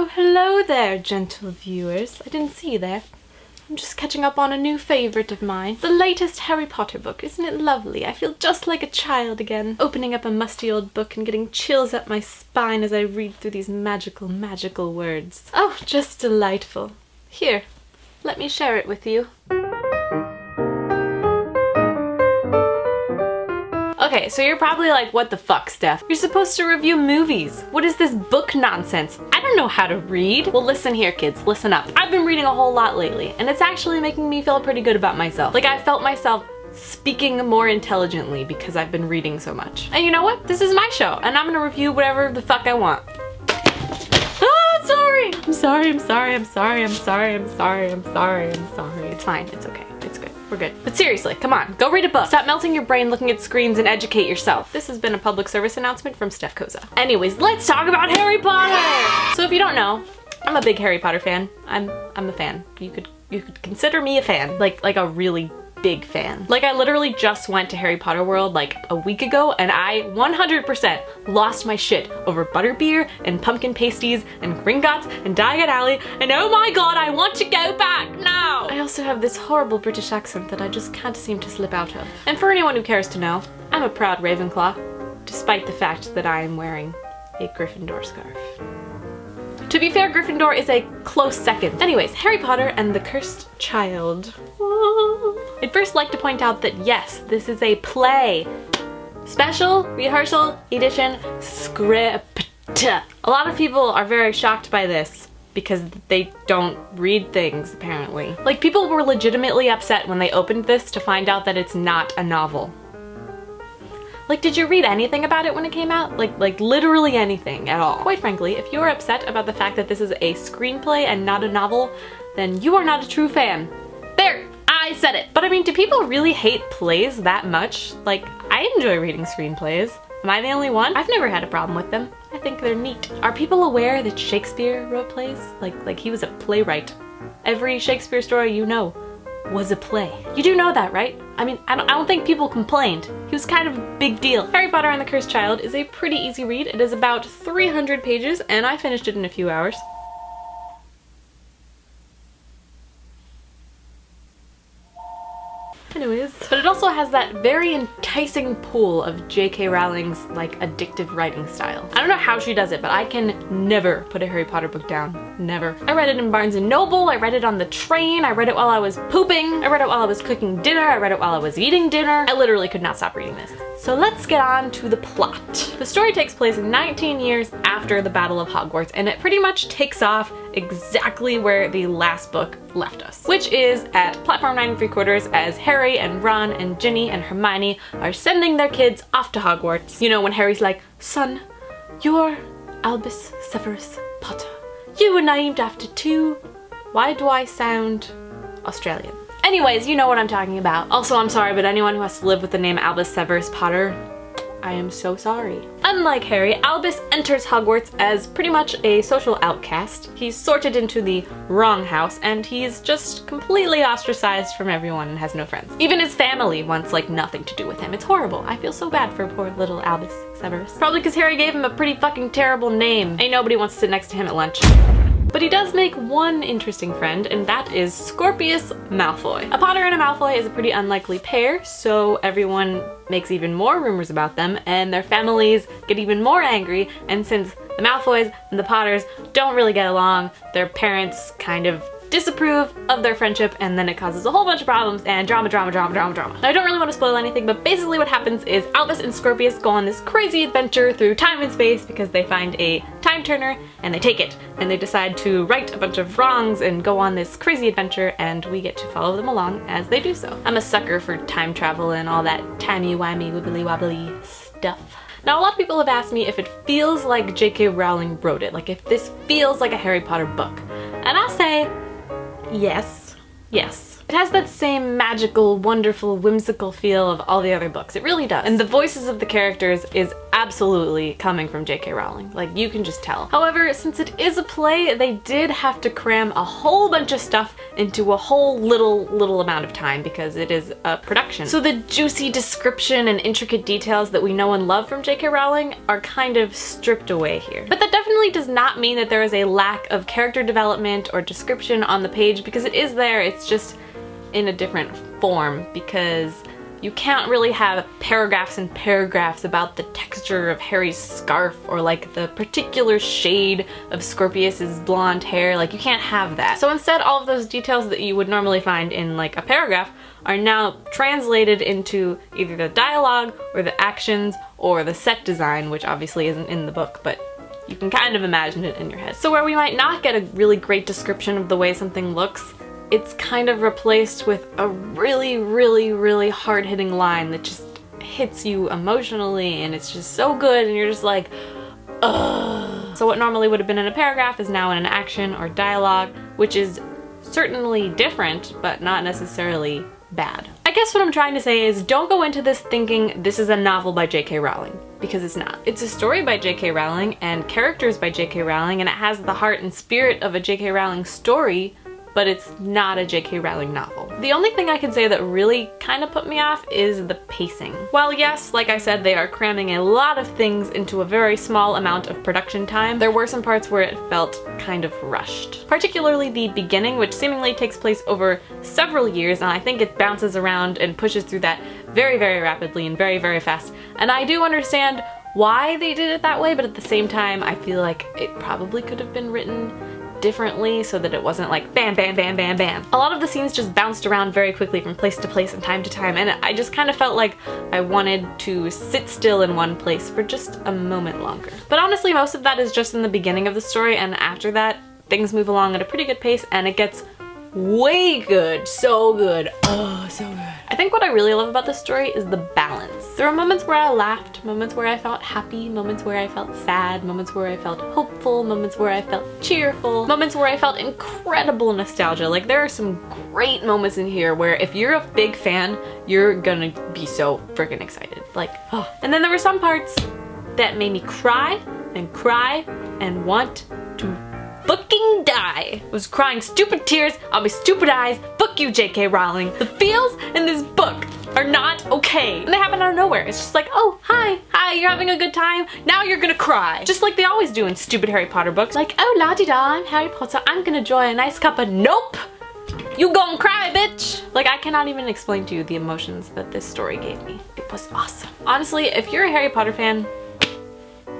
Oh, hello there, gentle viewers. I didn't see you there. I'm just catching up on a new favourite of mine. The latest Harry Potter book. Isn't it lovely? I feel just like a child again, opening up a musty old book and getting chills up my spine as I read through these magical, magical words. Oh, just delightful. Here, let me share it with you. Okay, so you're probably like, what the fuck, Steph? You're supposed to review movies. What is this book nonsense? I don't know how to read. Well, listen here, kids, listen up. I've been reading a whole lot lately, and it's actually making me feel pretty good about myself. Like, I felt myself speaking more intelligently because I've been reading so much. And you know what? This is my show, and I'm gonna review whatever the fuck I want. Oh, sorry! I'm sorry. It's fine, it's okay, it's good. We're good. But seriously, come on, go read a book. Stop melting your brain looking at screens and educate yourself. This has been a public service announcement from Steph. Anyways, let's talk about Harry Potter! So if you don't know, I'm a big Harry Potter fan. I'm a fan. You could consider me a fan. Like a really big fan. Like, I literally just went to Harry Potter World like a week ago, and I 100% lost my shit over butterbeer and pumpkin pasties and Gringotts and Diagon Alley, and oh my god, I want to go back now! I also have this horrible British accent that I just can't seem to slip out of. And for anyone who cares to know, I'm a proud Ravenclaw, despite the fact that I am wearing a Gryffindor scarf. To be fair, Gryffindor is a close second. Anyways, Harry Potter and the Cursed Child. I'd first like to point out that yes, this is a play. Special rehearsal edition script. A lot of people are very shocked by this because they don't read things, apparently. Like, people were legitimately upset when they opened this to find out that it's not a novel. Like, did you read anything about it when it came out? Like literally anything at all. Quite frankly, if you're upset about the fact that this is a screenplay and not a novel, then you are not a true fan. There! I said it! But I mean, do people really hate plays that much? Like, I enjoy reading screenplays. Am I the only one? I've never had a problem with them. I think they're neat. Are people aware that Shakespeare wrote plays? Like he was a playwright. Every Shakespeare story you know was a play. You do know that, right? I mean, I don't think people complained. He was kind of a big deal. Harry Potter and the Cursed Child is a pretty easy read. It is about 300 pages, and I finished it in a few hours. Anyways, but it also has that very enticing pull of J.K. Rowling's, like, addictive writing style. I don't know how she does it, but I can never put a Harry Potter book down. Never. I read it in Barnes & Noble, I read it on the train, I read it while I was pooping, I read it while I was cooking dinner, I read it while I was eating dinner. I literally could not stop reading this. So let's get on to the plot. The story takes place 19 years after the Battle of Hogwarts, and it pretty much takes off exactly where the last book left us, which is at platform 9 3/4 as Harry and Ron and Ginny and Hermione are sending their kids off to Hogwarts. You know, when Harry's like, "Son, you're Albus Severus Potter. You were named after two..." Why do I sound Australian? Anyways, you know what I'm talking about. Also, I'm sorry, but anyone who has to live with the name Albus Severus Potter, I am so sorry. Unlike Harry, Albus enters Hogwarts as pretty much a social outcast. He's sorted into the wrong house, and he's just completely ostracized from everyone and has no friends. Even his family wants, like, nothing to do with him. It's horrible. I feel so bad for poor little Albus Severus. Probably because Harry gave him a pretty fucking terrible name. Ain't nobody wants to sit next to him at lunch. But he does make one interesting friend, and that is Scorpius Malfoy. A Potter and a Malfoy is a pretty unlikely pair, so everyone makes even more rumors about them, and their families get even more angry, and since the Malfoys and the Potters don't really get along, their parents kind of disapprove of their friendship, and then it causes a whole bunch of problems and drama. Now, I don't really want to spoil anything, but basically what happens is Albus and Scorpius go on this crazy adventure through time and space because they find a time turner and they take it, and they decide to right a bunch of wrongs and go on this crazy adventure, and we get to follow them along as they do so. I'm a sucker for time travel and all that timey-wimey wibbly-wobbly stuff. Now, a lot of people have asked me if it feels like J.K. Rowling wrote it, like if this feels like a Harry Potter book. And I'll say, yes. It has that same magical, wonderful, whimsical feel of all the other books. It really does. And the voices of the characters is absolutely coming from J.K. Rowling. Like, you can just tell. However, since it is a play, they did have to cram a whole bunch of stuff into a whole little amount of time because it is a production. So the juicy description and intricate details that we know and love from J.K. Rowling are kind of stripped away here. But that definitely does not mean that there is a lack of character development or description on the page, because it is there, it's just in a different form, because you can't really have paragraphs and paragraphs about the texture of Harry's scarf or like the particular shade of Scorpius's blonde hair. Like, you can't have that. So instead, all of those details that you would normally find in like a paragraph are now translated into either the dialogue or the actions or the set design, which obviously isn't in the book, but you can kind of imagine it in your head. So where we might not get a really great description of the way something looks, it's kind of replaced with a really hard-hitting line that just hits you emotionally, and it's just so good, and you're just like, ugh. So what normally would have been in a paragraph is now in an action or dialogue, which is certainly different, but not necessarily bad. I guess what I'm trying to say is, don't go into this thinking this is a novel by J.K. Rowling, because it's not. It's a story by J.K. Rowling and characters by J.K. Rowling, and it has the heart and spirit of a J.K. Rowling story, but it's not a J.K. Rowling novel. The only thing I can say that really kind of put me off is the pacing. While yes, like I said, they are cramming a lot of things into a very small amount of production time, there were some parts where it felt kind of rushed. Particularly the beginning, which seemingly takes place over several years, and I think it bounces around and pushes through that very rapidly and very fast. And I do understand why they did it that way, but at the same time, I feel like it probably could have been written differently so that it wasn't like bam. A lot of the scenes just bounced around very quickly from place to place and time to time, and I just kind of felt like I wanted to sit still in one place for just a moment longer. But honestly, most of that is just in the beginning of the story, and after that, things move along at a pretty good pace, and it gets way good. So good. Oh, so good. I think what I really love about this story is the balance. There were moments where I laughed, moments where I felt happy, moments where I felt sad, moments where I felt hopeful, moments where I felt cheerful, moments where I felt incredible nostalgia. Like, there are some great moments in here where if you're a big fan, you're gonna be so freaking excited. Like, oh. And then there were some parts that made me cry and want to fucking die. I was crying stupid tears on my stupid eyes. Fuck you, J.K. Rowling. The feels in this book are not okay. And they happen out of nowhere. It's just like, oh, hi, you're having a good time? Now you're gonna cry. Just like they always do in stupid Harry Potter books. Like, oh, la-di-da, I'm Harry Potter. I'm gonna enjoy a nice cup of nope. You gon' cry, bitch. Like, I cannot even explain to you the emotions that this story gave me. It was awesome. Honestly, if you're a Harry Potter fan,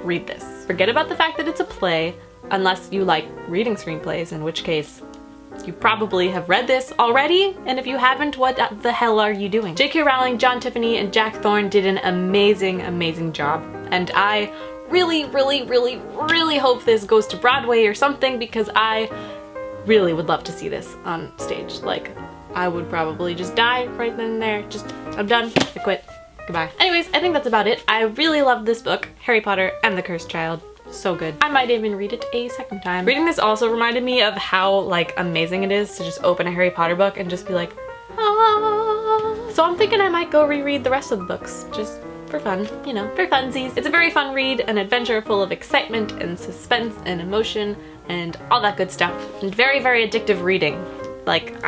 read this. Forget about the fact that it's a play, unless you like reading screenplays, in which case you probably have read this already, and if you haven't, what the hell are you doing? J.K. Rowling, John Tiffany, and Jack Thorne did an amazing job, and I really hope this goes to Broadway or something, because I really would love to see this on stage. Like, I would probably just die right then and there. Just, I'm done, I quit, goodbye. Anyways, I think that's about it. I really love this book, Harry Potter and the Cursed Child. So good. I might even read it a second time. Reading this also reminded me of how like amazing it is to just open a Harry Potter book and just be like, ah. So I'm thinking I might go reread the rest of the books, just for fun, you know, for funsies. It's a very fun read, an adventure full of excitement and suspense and emotion and all that good stuff. And very addictive reading. Like,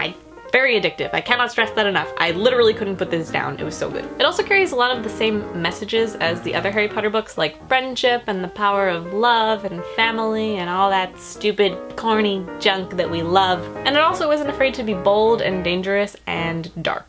very addictive. I cannot stress that enough. I literally couldn't put this down. It was so good. It also carries a lot of the same messages as the other Harry Potter books, like friendship and the power of love and family and all that stupid, corny junk that we love. And it also isn't afraid to be bold and dangerous and dark.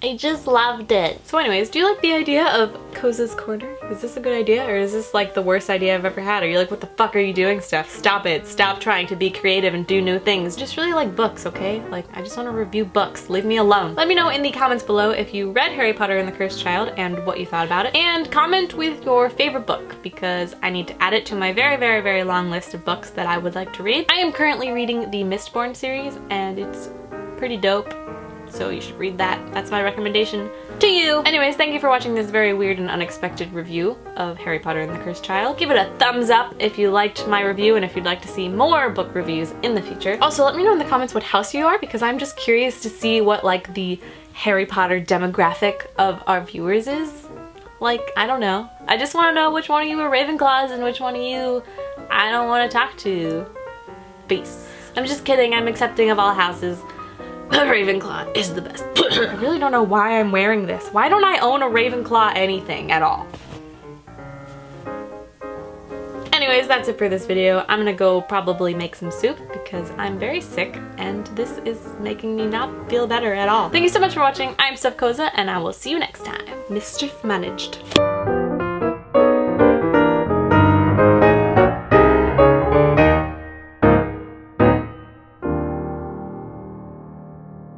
I just loved it. So anyways, do you like the idea of Koza's Corner? Is this a good idea, or is this like the worst idea I've ever had? Are you like, what the fuck are you doing, Steph? Stop it. Stop trying to be creative and do new things. Just really like books, okay? Like, I just want to review books. Leave me alone. Let me know in the comments below if you read Harry Potter and the Cursed Child and what you thought about it. And comment with your favorite book, because I need to add it to my very long list of books that I would like to read. I am currently reading the Mistborn series, and it's pretty dope. So you should read that. That's my recommendation to you. Anyways, thank you for watching this very weird and unexpected review of Harry Potter and the Cursed Child. Give it a thumbs up if you liked my review and if you'd like to see more book reviews in the future. Also, let me know in the comments what house you are, because I'm just curious to see what like the Harry Potter demographic of our viewers is. Like, I don't know. I just want to know which one of you are Ravenclaws and which one of you I don't want to talk to. Peace. I'm just kidding. I'm accepting of all houses. Ravenclaw is the best. I really don't know why I'm wearing this. Why don't I own a Ravenclaw anything at all? Anyways, that's it for this video. I'm gonna go probably make some soup because I'm very sick and this is making me not feel better at all. Thank you so much for watching. I'm Steph and I will see you next time. Mischief managed.